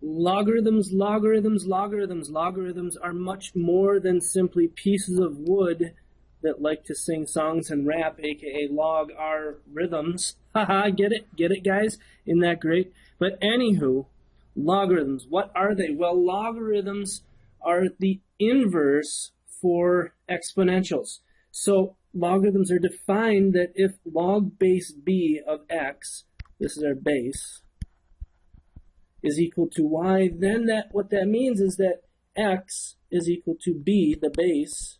Logarithms, logarithms, logarithms. Logarithms are much more than simply pieces of wood that like to sing songs and rap, aka log our rhythms. Haha, get it? Get it, guys? Isn't that great? But anywho, logarithms, what are they? Well, logarithms are the inverse for exponentials. So logarithms are defined that if log base b of x, this is our base, is equal to y, then what that means is that x is equal to b, the base,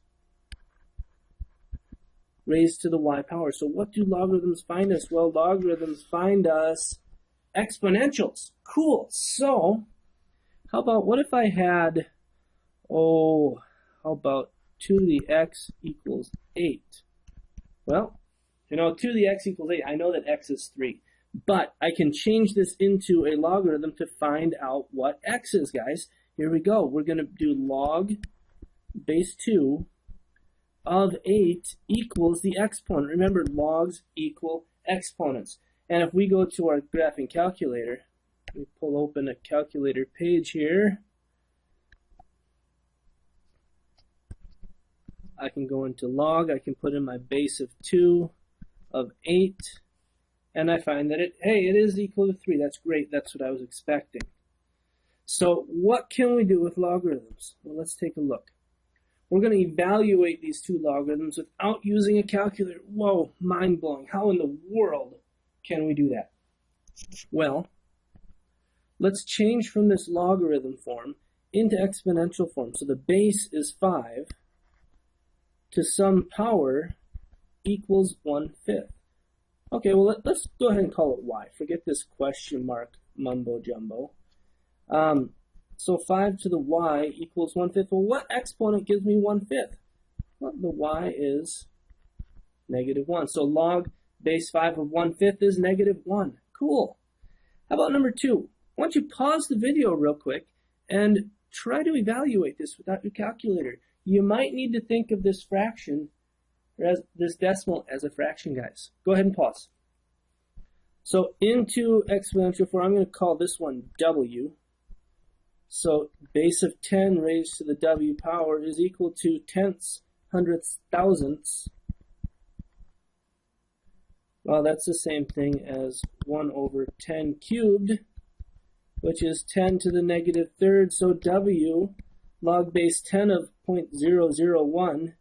raised to the y power. So what do logarithms find us? Well, logarithms find us exponentials. Cool. So how about, what if I had, how about 2 to the x equals 8? Well, 2 to the x equals 8. I know that x is 3. But I can change this into a logarithm to find out what x is, guys. Here we go. We're going to do log base 2 of 8 equals the exponent. Remember, logs equal exponents. And if we go to our graphing calculator, we pull open a calculator page here. I can go into log. I can put in my base of 2 of 8. And I find that it is equal to 3. That's great. That's what I was expecting. So what can we do with logarithms? Well, let's take a look. We're going to evaluate these two logarithms without using a calculator. Whoa, mind-blowing. How in the world can we do that? Well, let's change from this logarithm form into exponential form. So the base is 5 to some power equals 1/5. Okay, well, let's go ahead and call it y. Forget this question mark mumbo-jumbo. So 5 to the y equals 1/5. Well, what exponent gives me 1/5? Well, the y is -1. So log base 5 of 1/5 is -1. Cool. How about number 2? Why don't you pause the video real quick and try to evaluate this without your calculator. You might need to think of this fraction, or as this decimal, as a fraction, guys. Go ahead and pause. So into exponential form, I'm going to call this one w. So base of 10 raised to the w power is equal to tenths, hundredths, thousandths. Well, that's the same thing as 1 over 10 cubed, which is 10 to the -3rd. So w log base 10 of 0.001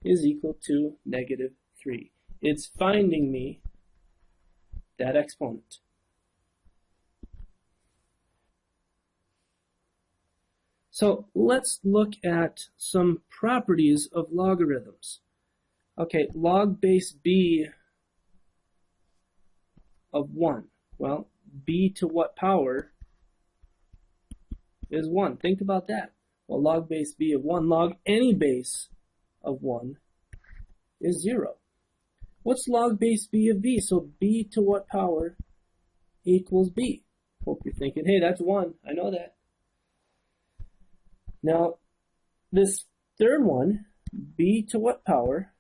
is equal to -3. It's finding me that exponent. So let's look at some properties of logarithms. Okay, log base b of 1. Well, b to what power is 1? Think about that. Well, log base b of 1, log any base of 1 is 0. What's log base b of b? So b to what power equals b? Hope you're thinking, hey, that's 1. I know that. Now, this third one, b to what power,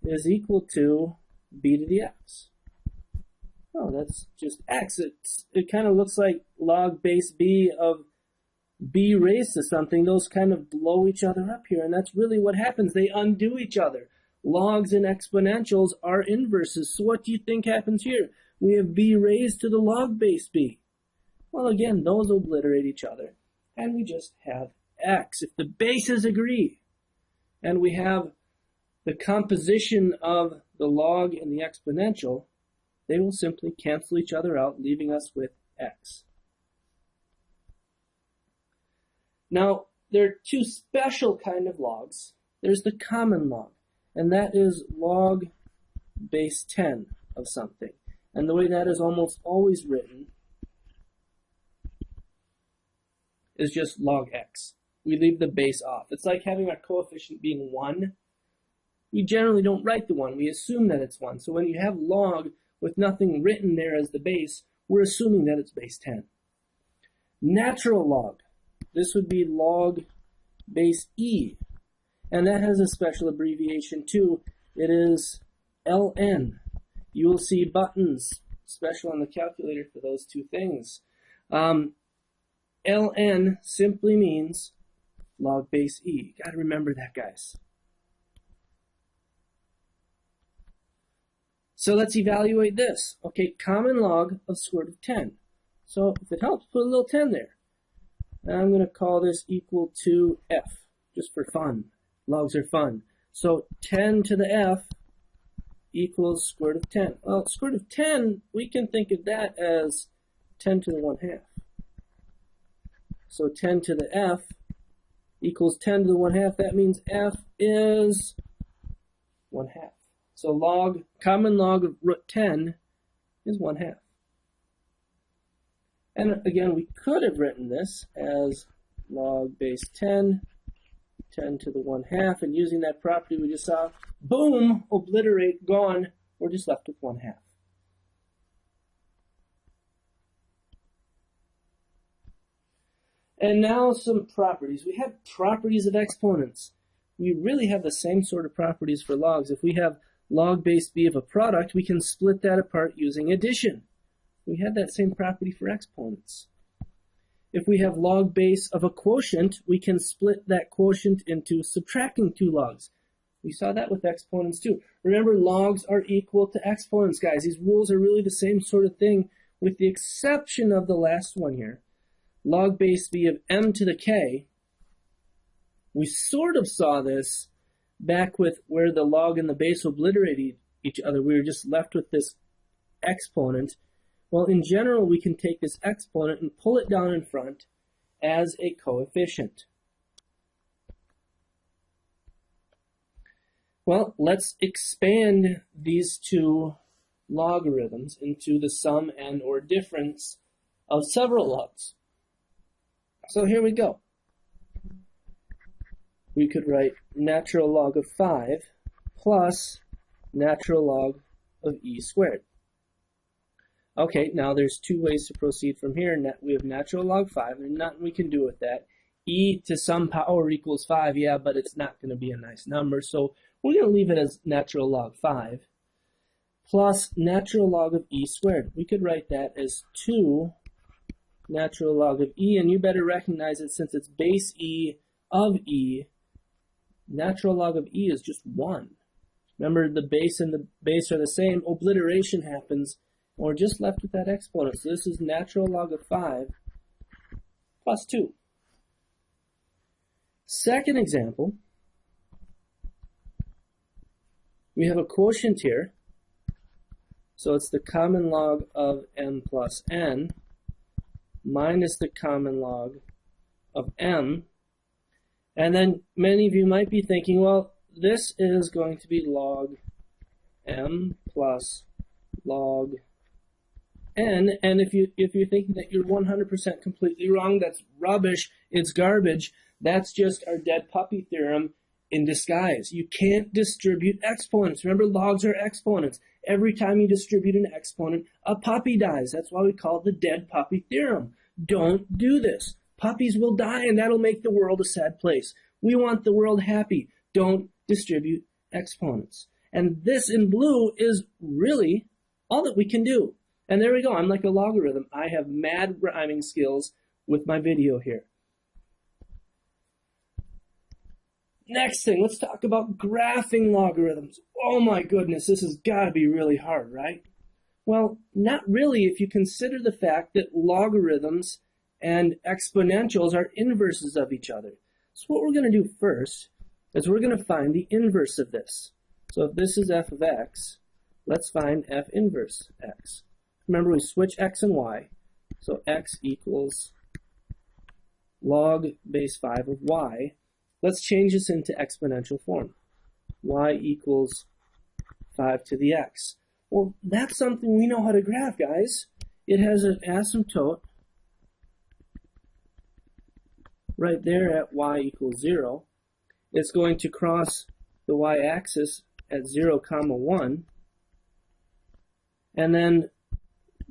is equal to b to the x. Oh, that's just x. It kind of looks like log base b of b raised to something. Those kind of blow each other up here, and that's really what happens. They undo each other. Logs and exponentials are inverses. So what do you think happens here? We have b raised to the log base b. Well, again, those obliterate each other, and we just have x. If the bases agree, and we have the composition of the log and the exponential, they will simply cancel each other out, leaving us with x. Now, there are two special kind of logs. There's the common log, and that is log base 10 of something. And the way that is almost always written is just log x. We leave the base off. It's like having our coefficient being 1. We generally don't write the 1. We assume that it's 1. So when you have log with nothing written there as the base, we're assuming that it's base 10. Natural log. This would be log base e. And that has a special abbreviation too. It is ln. You will see buttons special on the calculator for those two things. ln simply means log base e. Got to remember that, guys. So let's evaluate this. Okay, common log of square root of 10. So if it helps, put a little 10 there. And I'm going to call this equal to f, just for fun. Logs are fun. So 10 to the f equals square root of 10. Well, square root of 10, we can think of that as 10 to the 1/2. So 10 to the f equals 10 to the 1/2. That means f is 1/2. So common log of root 10 is 1/2. And again, we could have written this as log base 10, 10 to the 1/2, and using that property we just saw, boom, obliterate, gone. We're just left with 1/2. And now some properties. We have properties of exponents. We really have the same sort of properties for logs. If we have log base b of a product, we can split that apart using addition. We had that same property for exponents. If we have log base of a quotient, we can split that quotient into subtracting two logs. We saw that with exponents too. Remember, logs are equal to exponents, guys. These rules are really the same sort of thing, with the exception of the last one here. Log base b of m to the k, we sort of saw this back with where the log and the base obliterated each other. We were just left with this exponent. Well, in general, we can take this exponent and pull it down in front as a coefficient. Well, let's expand these two logarithms into the sum and or difference of several logs. So here we go. We could write natural log of 5 plus natural log of e squared. Okay, now there's two ways to proceed from here. We have natural log 5. There's nothing we can do with that. E to some power equals 5, yeah, but it's not going to be a nice number. So we're going to leave it as natural log 5 plus natural log of e squared. We could write that as 2 natural log of e, and you better recognize it since it's base e of e. Natural log of e is just 1. Remember, the base and the base are the same. Obliteration happens, and we're just left with that exponent. So this is natural log of 5 plus 2. Second example, we have a quotient here. So it's the common log of m plus n minus the common log of m. And then many of you might be thinking, well, this is going to be log m plus log n. And if you're thinking that you're 100% completely wrong, that's rubbish, it's garbage. That's just our dead puppy theorem in disguise. You can't distribute exponents. Remember, logs are exponents. Every time you distribute an exponent, a puppy dies. That's why we call it the dead puppy theorem. Don't do this. Puppies will die, and that'll make the world a sad place. We want the world happy. Don't distribute exponents. And this in blue is really all that we can do. And there we go. I'm like a logarithm. I have mad rhyming skills with my video here. Next thing, let's talk about graphing logarithms. Oh my goodness, this has got to be really hard, right? Well, not really if you consider the fact that logarithms and exponentials are inverses of each other. So what we're going to do first is we're going to find the inverse of this. So if this is f of x, let's find f inverse x. Remember, we switch x and y. So x equals log base 5 of y. Let's change this into exponential form. Y equals 5 to the x. Well, that's something we know how to graph, guys. It has an asymptote right there at y equals 0. It's going to cross the y-axis at 0, 1. And then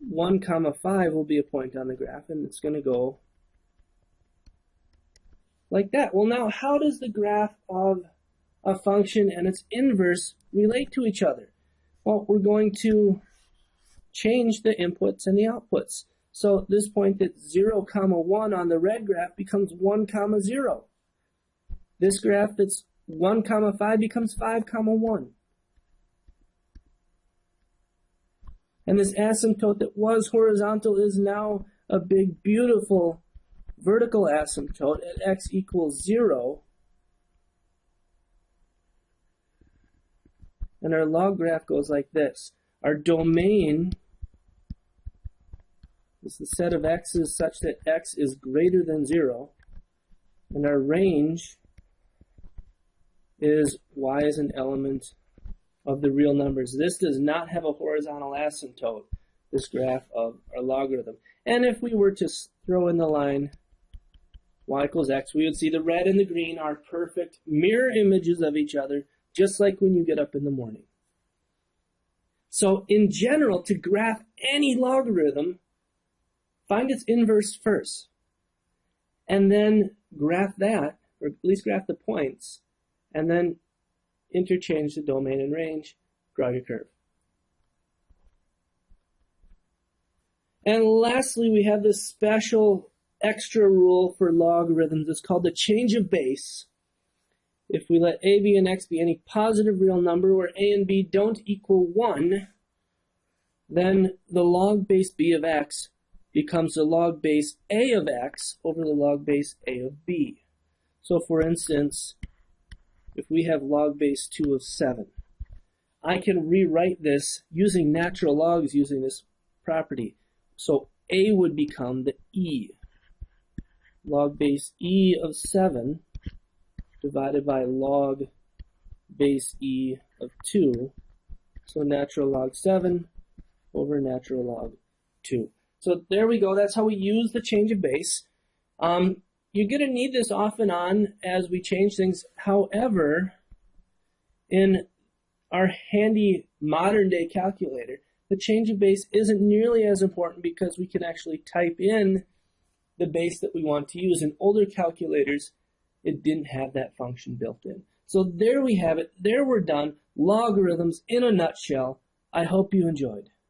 1, 5 will be a point on the graph, and it's going to go like that. Well, now, how does the graph of a function and its inverse relate to each other? Well, we're going to change the inputs and the outputs. So this point that's 0, 1 on the red graph becomes 1, 0. This graph that's 1, 5 becomes 5, 1. And this asymptote that was horizontal is now a big, beautiful vertical asymptote at x equals 0. And our log graph goes like this. Our domain is the set of x's such that x is greater than 0. And our range is y is an element of the real numbers. This does not have a horizontal asymptote, this graph of our logarithm. And if we were to throw in the line y equals x, we would see the red and the green are perfect mirror images of each other, just like when you get up in the morning. So in general, to graph any logarithm, find its inverse first, and then graph that, or at least graph the points, and then interchange the domain and range, draw your curve. And lastly, we have this special extra rule for logarithms. It's called the change of base. If we let a, b, and x be any positive real number where a and b don't equal 1, then the log base b of x becomes the log base a of x over the log base a of b. So for instance, if we have log base 2 of 7, I can rewrite this using natural logs using this property. So a would become the e. Log base e of 7 divided by log base e of 2. So natural log 7 over natural log 2. So there we go. That's how we use the change of base. You're going to need this off and on as we change things. However, in our handy modern day calculator, the change of base isn't nearly as important because we can actually type in the base that we want to use. In older calculators, it didn't have that function built in. So there we have it. There we're done. Logarithms in a nutshell. I hope you enjoyed.